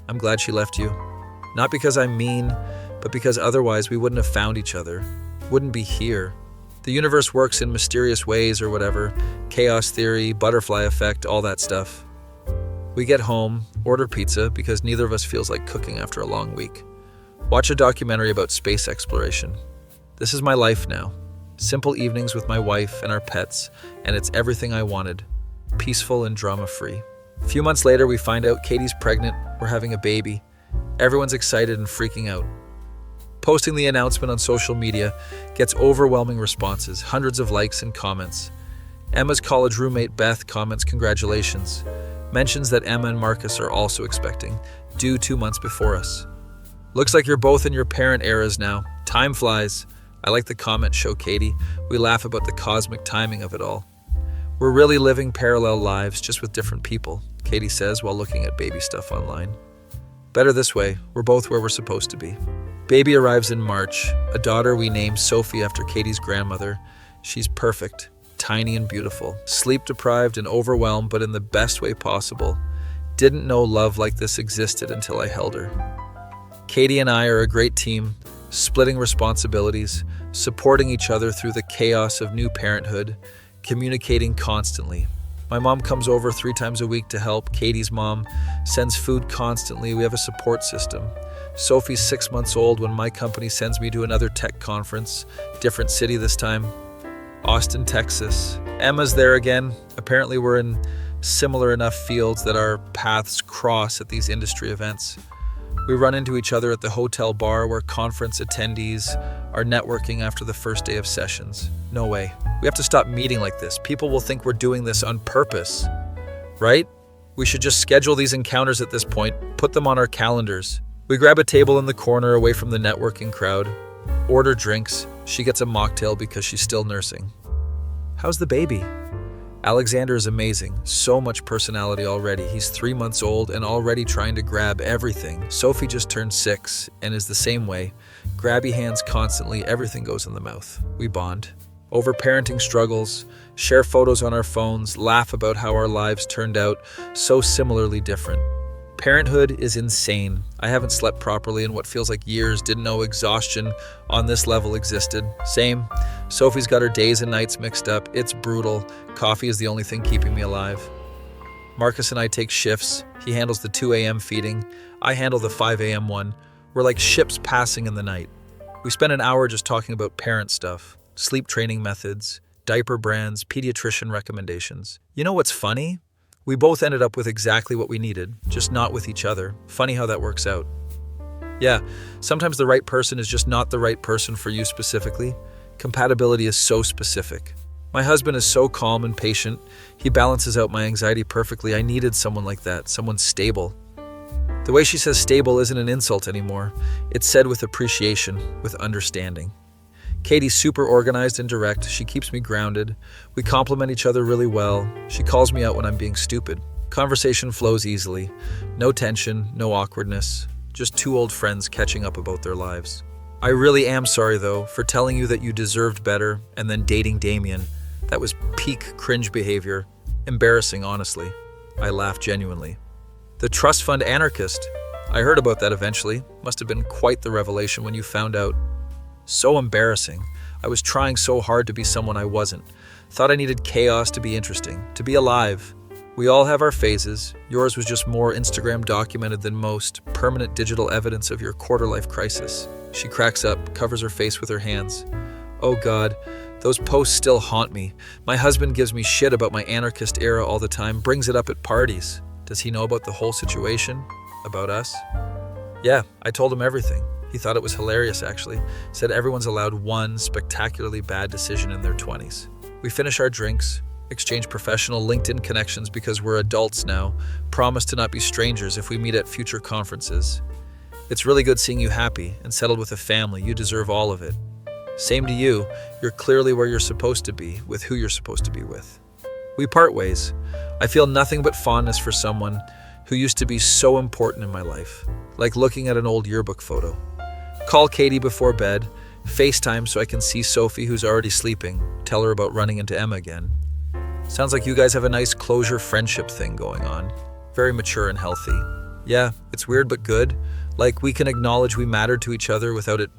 I'm glad she left you. Not because I'm mean, but because otherwise we wouldn't have found each other, wouldn't be here. The universe works in mysterious ways or whatever, chaos theory, butterfly effect, all that stuff. We get home, order pizza because neither of us feels like cooking after a long week. Watch a documentary about space exploration. This is my life now. Simple evenings with my wife and our pets, and it's everything I wanted. Peaceful and drama-free. A few months later, we find out Katie's pregnant, we're having a baby. Everyone's excited and freaking out. Posting the announcement on social media gets overwhelming responses, hundreds of likes and comments. Emma's college roommate Beth comments congratulations, mentions that Emma and Marcus are also expecting, due 2 months before us. Looks like you're both in your parent eras now. Time flies. I like the comment, show Katie. We laugh about the cosmic timing of it all. We're really living parallel lives, just with different people, Katie says while looking at baby stuff online. Better this way, we're both where we're supposed to be. Baby arrives in March, a daughter we named Sophie after Katie's grandmother. She's perfect, tiny and beautiful, sleep-deprived and overwhelmed, but in the best way possible. Didn't know love like this existed until I held her. Katie and I are a great team, splitting responsibilities, supporting each other through the chaos of new parenthood, communicating constantly. My mom comes over 3 times a week to help. Katie's mom sends food constantly. We have a support system. Sophie's 6 months old when my company sends me to another tech conference, different city this time, Austin, Texas. Emma's there again. Apparently we're in similar enough fields that our paths cross at these industry events. We run into each other at the hotel bar where conference attendees are networking after the first day of sessions. No way. We have to stop meeting like this. People will think we're doing this on purpose, right? We should just schedule these encounters at this point, put them on our calendars. We grab a table in the corner away from the networking crowd, order drinks. She gets a mocktail because she's still nursing. How's the baby? Alexander is amazing. So much personality already. He's 3 months old and already trying to grab everything. Sophie just turned 6 and is the same way. Grabby hands constantly. Everything goes in the mouth. We bond. over parenting struggles, share photos on our phones, laugh about how our lives turned out so similarly different. Parenthood is insane. I haven't slept properly in what feels like years, didn't know exhaustion on this level existed. Same. Sophie's got her days and nights mixed up. It's brutal. Coffee is the only thing keeping me alive. Marcus and I take shifts. He handles the 2 a.m. feeding. I handle the 5 a.m. one. We're like ships passing in the night. We spend an hour just talking about parent stuff, sleep training methods, diaper brands, pediatrician recommendations. You know what's funny? We both ended up with exactly what we needed, just not with each other. Funny how that works out. Yeah, sometimes the right person is just not the right person for you specifically. Compatibility is so specific. My husband is so calm and patient. He balances out my anxiety perfectly. I needed someone like that, someone stable. The way she says stable isn't an insult anymore. It's said with appreciation, with understanding. Katie's super organized and direct. She keeps me grounded. We complement each other really well. She calls me out when I'm being stupid. Conversation flows easily. No tension, no awkwardness. Just two old friends catching up about their lives. I really am sorry, though, for telling you that you deserved better and then dating Damian. That was peak cringe behavior. Embarrassing, honestly. I laughed genuinely. The trust fund anarchist. I heard about that eventually. Must have been quite the revelation when you found out. So embarrassing. I was trying so hard to be someone I wasn't. Thought I needed chaos to be interesting, to be alive. We all have our phases. Yours was just more Instagram documented than most. Permanent digital evidence of your quarter-life crisis. She cracks up, covers her face with her hands. Oh God, those posts still haunt me. My husband gives me shit about my anarchist era all the time, brings it up at parties. Does he know about the whole situation? About us? Yeah, I told him everything. He thought it was hilarious, actually. Said everyone's allowed one spectacularly bad decision in their 20s. We finish our drinks, exchange professional LinkedIn connections because we're adults now, promise to not be strangers if we meet at future conferences. It's really good seeing you happy and settled with a family. You deserve all of it. Same to you. You're clearly where you're supposed to be, with who you're supposed to be with. We part ways. I feel nothing but fondness for someone who used to be so important in my life, like looking at an old yearbook photo. Call Katie before bed, FaceTime so I can see Sophie who's already sleeping, tell her about running into Emma again. Sounds like you guys have a nice closure friendship thing going on. Very mature and healthy. Yeah, it's weird but good. Like we can acknowledge we mattered to each other without it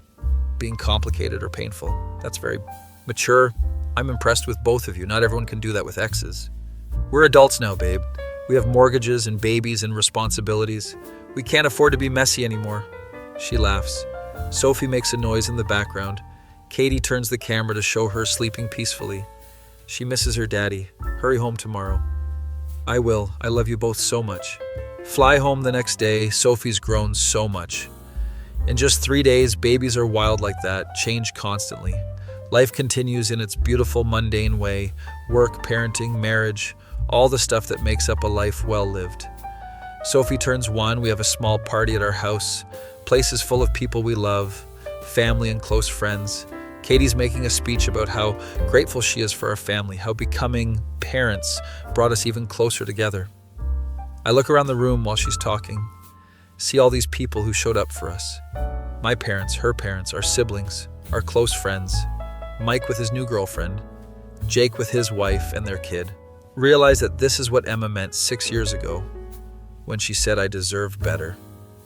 being complicated or painful. That's very mature. I'm impressed with both of you. Not everyone can do that with exes. We're adults now, babe. We have mortgages and babies and responsibilities. We can't afford to be messy anymore. She laughs. Sophie makes a noise in the background. Katie turns the camera to show her sleeping peacefully. She misses her daddy. Hurry home tomorrow. I will. I love you both so much. Fly home the next day. Sophie's grown so much. In just 3 days, babies are wild like that, change constantly. Life continues in its beautiful, mundane way. Work, parenting, marriage, all the stuff that makes up a life well lived. Sophie turns 1. We have a small party at our house. Place is full of people we love, family and close friends. Katie's making a speech about how grateful she is for our family, how becoming parents brought us even closer together. I look around the room while she's talking, see all these people who showed up for us. My parents, her parents, our siblings, our close friends, Mike with his new girlfriend, Jake with his wife and their kid. Realize that this is what Emma meant 6 years ago when she said I deserved better.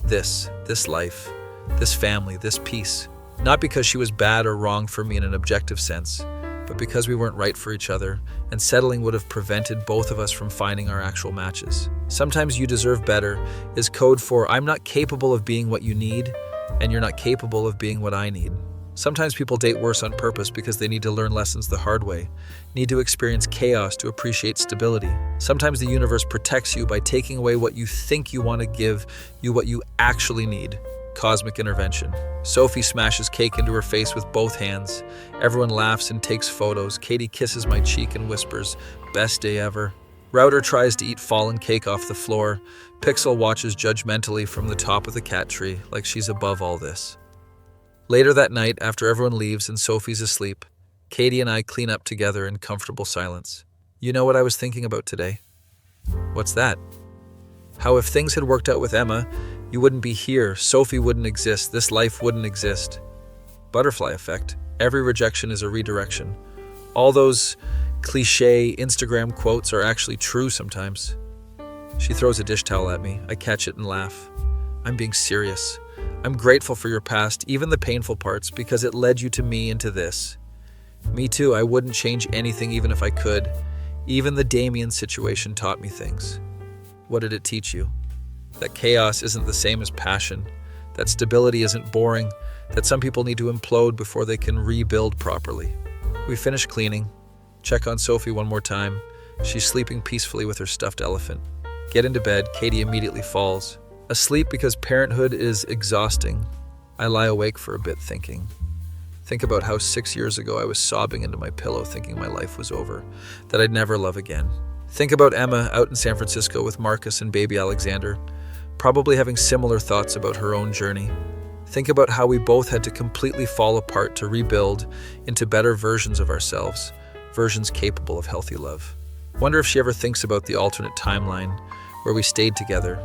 This life, this family, this peace. Not because she was bad or wrong for me in an objective sense, but because we weren't right for each other, and settling would have prevented both of us from finding our actual matches. Sometimes you deserve better is code for I'm not capable of being what you need, and you're not capable of being what I need. Sometimes people date worse on purpose because they need to learn lessons the hard way, need to experience chaos to appreciate stability. Sometimes the universe protects you by taking away what you think you want to give you what you actually need. Cosmic intervention. Sophie smashes cake into her face with both hands. Everyone laughs and takes photos. Katie kisses my cheek and whispers, "Best day ever." Router tries to eat fallen cake off the floor. Pixel watches judgmentally from the top of the cat tree, like she's above all this. Later that night, after everyone leaves and Sophie's asleep, Katie and I clean up together in comfortable silence. You know what I was thinking about today? What's that? How if things had worked out with Emma, you wouldn't be here, Sophie wouldn't exist, this life wouldn't exist. Butterfly effect. Every rejection is a redirection. All those cliche Instagram quotes are actually true sometimes. She throws a dish towel at me. I catch it and laugh. I'm being serious. I'm grateful for your past, even the painful parts, because it led you to me and to this. Me too, I wouldn't change anything even if I could. Even the Damian situation taught me things. What did it teach you? That chaos isn't the same as passion, that stability isn't boring, that some people need to implode before they can rebuild properly. We finish cleaning. Check on Sophie one more time. She's sleeping peacefully with her stuffed elephant. Get into bed. Katie immediately falls. Asleep because parenthood is exhausting. I lie awake for a bit thinking. Think about how 6 years ago I was sobbing into my pillow thinking my life was over, that I'd never love again. Think about Emma out in San Francisco with Marcus and baby Alexander, probably having similar thoughts about her own journey. Think about how we both had to completely fall apart to rebuild into better versions of ourselves, versions capable of healthy love. Wonder if she ever thinks about the alternate timeline, where we stayed together,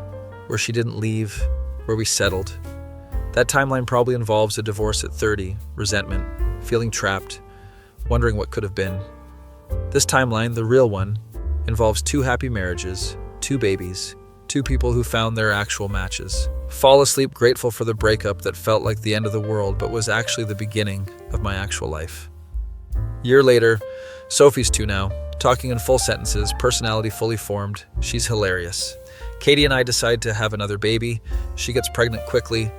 where she didn't leave, where we settled. That timeline probably involves a divorce at 30, resentment, feeling trapped, wondering what could have been. This timeline, the real one, involves 2 happy marriages, 2 babies, 2 people who found their actual matches. Fall asleep grateful for the breakup that felt like the end of the world but was actually the beginning of my actual life. Year later, Sophie's 2 now, talking in full sentences, personality fully formed. She's hilarious. Katie and I decide to have another baby. She gets pregnant quickly.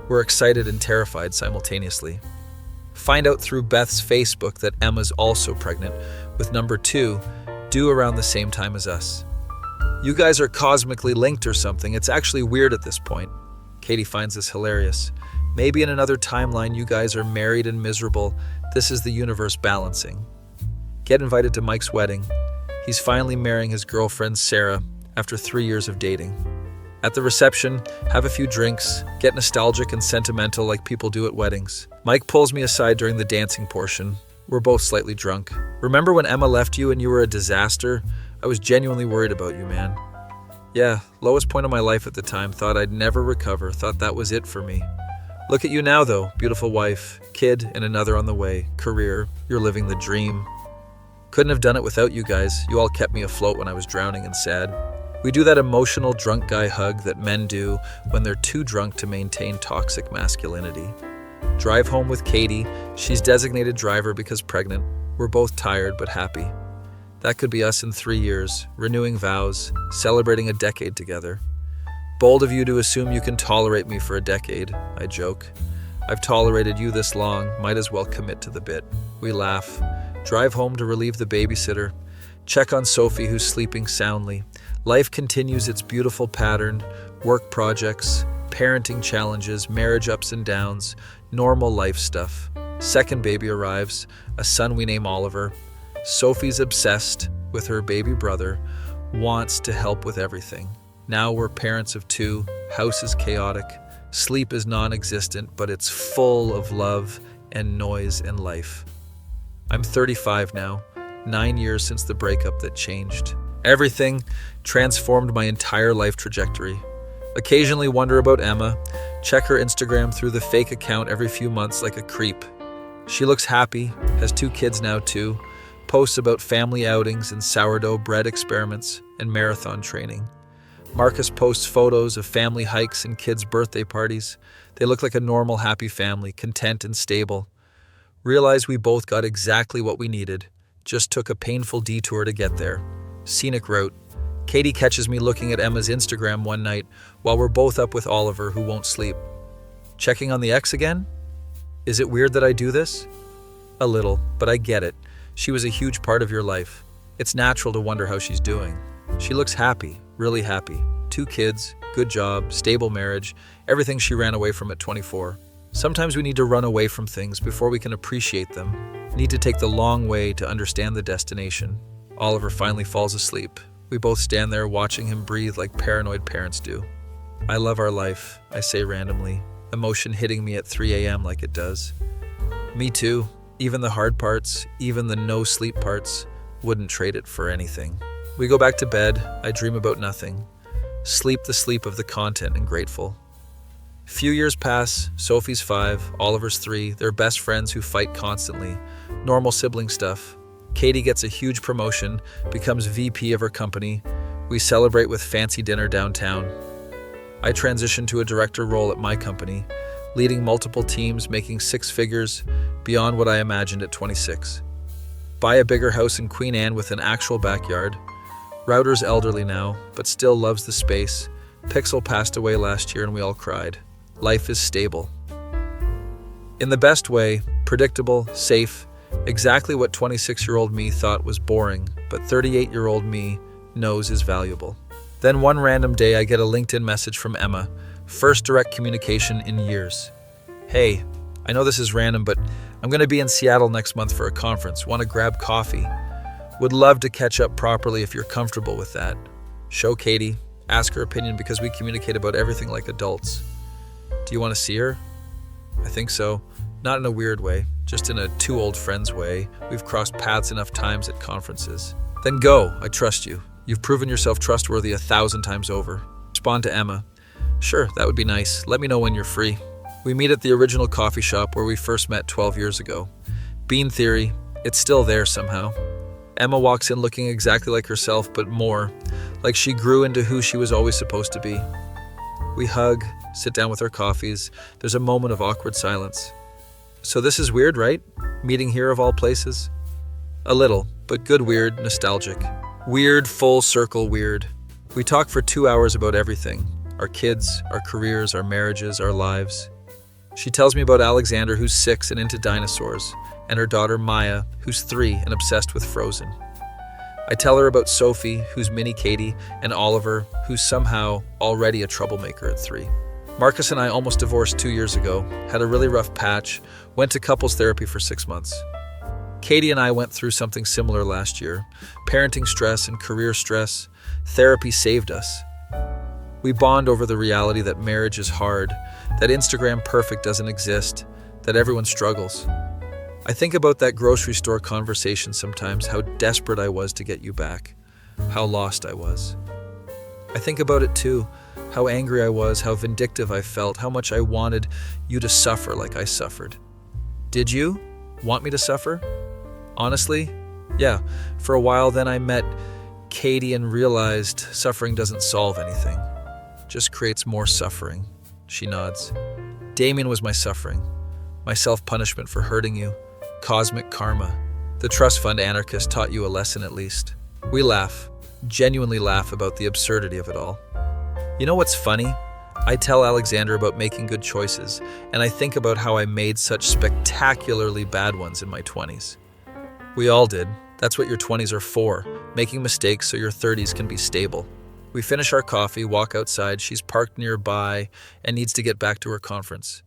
We're excited and terrified simultaneously. Find out through Beth's Facebook that Emma's also pregnant, with number 2 due around the same time as us. You guys are cosmically linked or something. It's actually weird at this point. Katie finds this hilarious. Maybe in another timeline you guys are married and miserable. This is the universe balancing. Get invited to Mike's wedding. He's finally marrying his girlfriend Sarah after 3 years of dating. At the reception, have a few drinks, get nostalgic and sentimental like people do at weddings. Mike pulls me aside during the dancing portion. We're both slightly drunk. Remember when Emma left you and you were a disaster? I was genuinely worried about you, man. Yeah, lowest point of my life at the time, thought I'd never recover, thought that was it for me. Look at you now though, beautiful wife, kid, and another on the way, career, you're living the dream. Couldn't have done it without you guys, you all kept me afloat when I was drowning and sad. We do that emotional drunk guy hug that men do when they're too drunk to maintain toxic masculinity. Drive home with Katie, she's designated driver because pregnant. We're both tired but happy. That could be us in 3 years, renewing vows, celebrating a decade together. Bold of you to assume you can tolerate me for a decade, I joke. I've tolerated you this long, might as well commit to the bit. We laugh, drive home to relieve the babysitter, check on Sophie who's sleeping soundly. Life continues its beautiful pattern, work projects, parenting challenges, marriage ups and downs, normal life stuff. Second baby arrives, a son we name Oliver. Sophie's obsessed with her baby brother, wants to help with everything. Now we're parents of 2, house is chaotic, sleep is non-existent, but it's full of love and noise and life. I'm 35 now, 9 years since the breakup that changed. Everything transformed my entire life trajectory. Occasionally wonder about Emma, check her Instagram through the fake account every few months like a creep. She looks happy, has 2 kids now too, posts about family outings and sourdough bread experiments and marathon training. Marcus posts photos of family hikes and kids' birthday parties. They look like a normal, happy family, content and stable. Realize we both got exactly what we needed, just took a painful detour to get there. Scenic route. Katie catches me looking at Emma's Instagram one night while we're both up with Oliver who won't sleep. Checking on the ex again? Is it weird that I do this? A little, but I get it. She was a huge part of your life. It's natural to wonder how she's doing. She looks happy, really happy. 2 kids, good job, stable marriage, everything she ran away from at 24. Sometimes we need to run away from things before we can appreciate them. Need to take the long way to understand the destination. Oliver finally falls asleep. We both stand there watching him breathe like paranoid parents do. I love our life, I say randomly, emotion hitting me at 3 a.m. like it does. Me too. Even the hard parts, even the no sleep parts, wouldn't trade it for anything. We go back to bed, I dream about nothing. Sleep the sleep of the content and grateful. Few years pass, Sophie's 5, Oliver's 3, they're best friends who fight constantly. Normal sibling stuff. Katie gets a huge promotion, becomes VP of her company. We celebrate with fancy dinner downtown. I transition to a director role at my company, leading multiple teams, making six figures beyond what I imagined at 26. Buy a bigger house in Queen Anne with an actual backyard. Router's elderly now, but still loves the space. Pixel passed away last year and we all cried. Life is stable. In the best way, predictable, safe, exactly what 26-year-old me thought was boring, but 38-year-old me knows is valuable. Then one random day I get a LinkedIn message from Emma, first direct communication in years. Hey, I know this is random, but I'm going to be in Seattle next month for a conference. Want to grab coffee? Would love to catch up properly if you're comfortable with that. Show Katie, ask her opinion because we communicate about everything like adults. Do you want to see her? I think so. Not in a weird way, just in a two old friends way. We've crossed paths enough times at conferences. Then go, I trust you. You've proven yourself trustworthy 1,000 times over. Respond to Emma. Sure, that would be nice. Let me know when you're free. We meet at the original coffee shop where we first met 12 years ago. Bean Theory, it's still there somehow. Emma walks in looking exactly like herself, but more, like she grew into who she was always supposed to be. We hug, sit down with our coffees. There's a moment of awkward silence. So this is weird, right? Meeting here of all places? A little, but good weird, nostalgic. Weird, full circle weird. We talk for 2 hours about everything. Our kids, our careers, our marriages, our lives. She tells me about Alexander, who's 6 and into dinosaurs, and her daughter Maya, who's 3 and obsessed with Frozen. I tell her about Sophie, who's mini Katie, and Oliver, who's somehow already a troublemaker at 3. Marcus and I almost divorced 2 years ago, had a really rough patch, went to couples therapy for 6 months. Katie and I went through something similar last year. Parenting stress and career stress. Therapy saved us. We bond over the reality that marriage is hard, that Instagram perfect doesn't exist, that everyone struggles. I think about that grocery store conversation sometimes, how desperate I was to get you back, how lost I was. I think about it too, how angry I was, how vindictive I felt, how much I wanted you to suffer like I suffered. Did you want me to suffer? Honestly, yeah. For a while then I met Katie and realized suffering doesn't solve anything, just creates more suffering. She nods. Damian was my suffering, my self-punishment for hurting you, cosmic karma. The trust fund anarchist taught you a lesson at least. We laugh, genuinely laugh about the absurdity of it all. You know what's funny? I tell Alexander about making good choices, and I think about how I made such spectacularly bad ones in my 20s. We all did. That's what your 20s are for, making mistakes so your 30s can be stable. We finish our coffee, walk outside. She's parked nearby and needs to get back to her conference.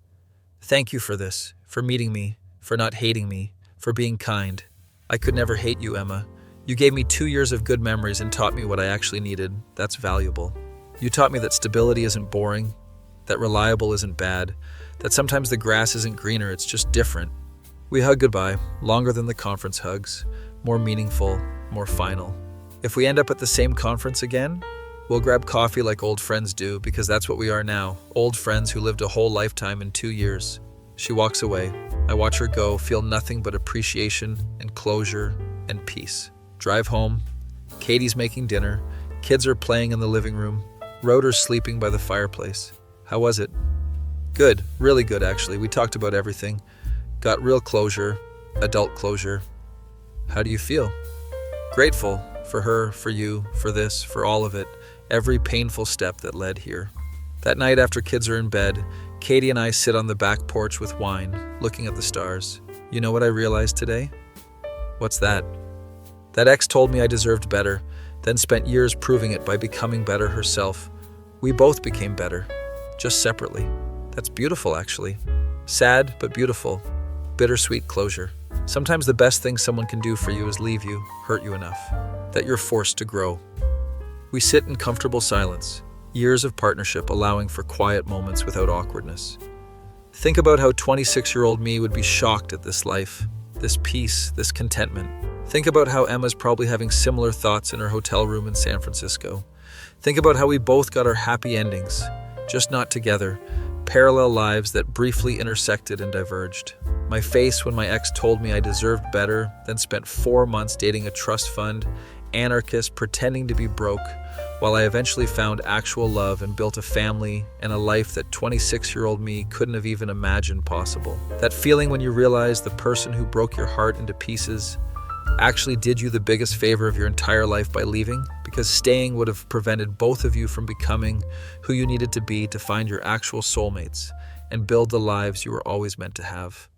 Thank you for this, for meeting me, for not hating me, for being kind. I could never hate you, Emma. You gave me 2 years of good memories and taught me what I actually needed. That's valuable. You taught me that stability isn't boring, that reliable isn't bad, that sometimes the grass isn't greener, it's just different. We hug goodbye, longer than the conference hugs, more meaningful, more final. If we end up at the same conference again, we'll grab coffee like old friends do, because that's what we are now, old friends who lived a whole lifetime in 2 years. She walks away. I watch her go, feel nothing but appreciation and closure and peace. Drive home. Katie's making dinner. Kids are playing in the living room. Rotor's sleeping by the fireplace. How was it? Good, really good actually. We talked about everything. Got real closure, adult closure. How do you feel? Grateful for her, for you, for this, for all of it. Every painful step that led here. That night after kids are in bed, Katie and I sit on the back porch with wine, looking at the stars. You know what I realized today? What's that? That ex told me I deserved better, then spent years proving it by becoming better herself. We both became better, just separately. That's beautiful, actually. Sad, but beautiful. Bittersweet closure. Sometimes the best thing someone can do for you is leave you, hurt you enough, that you're forced to grow. We sit in comfortable silence, years of partnership allowing for quiet moments without awkwardness. Think about how 26-year-old me would be shocked at this life, this peace, this contentment. Think about how Emma's probably having similar thoughts in her hotel room in San Francisco. Think about how we both got our happy endings, just not together. parallel lives that briefly intersected and diverged. My face when my ex told me I deserved better, then spent 4 months dating a trust fund anarchist pretending to be broke, while I eventually found actual love and built a family and a life that 26-year-old me couldn't have even imagined possible. That feeling when you realize the person who broke your heart into pieces actually did you the biggest favor of your entire life by leaving, because staying would have prevented both of you from becoming who you needed to be to find your actual soulmates and build the lives you were always meant to have.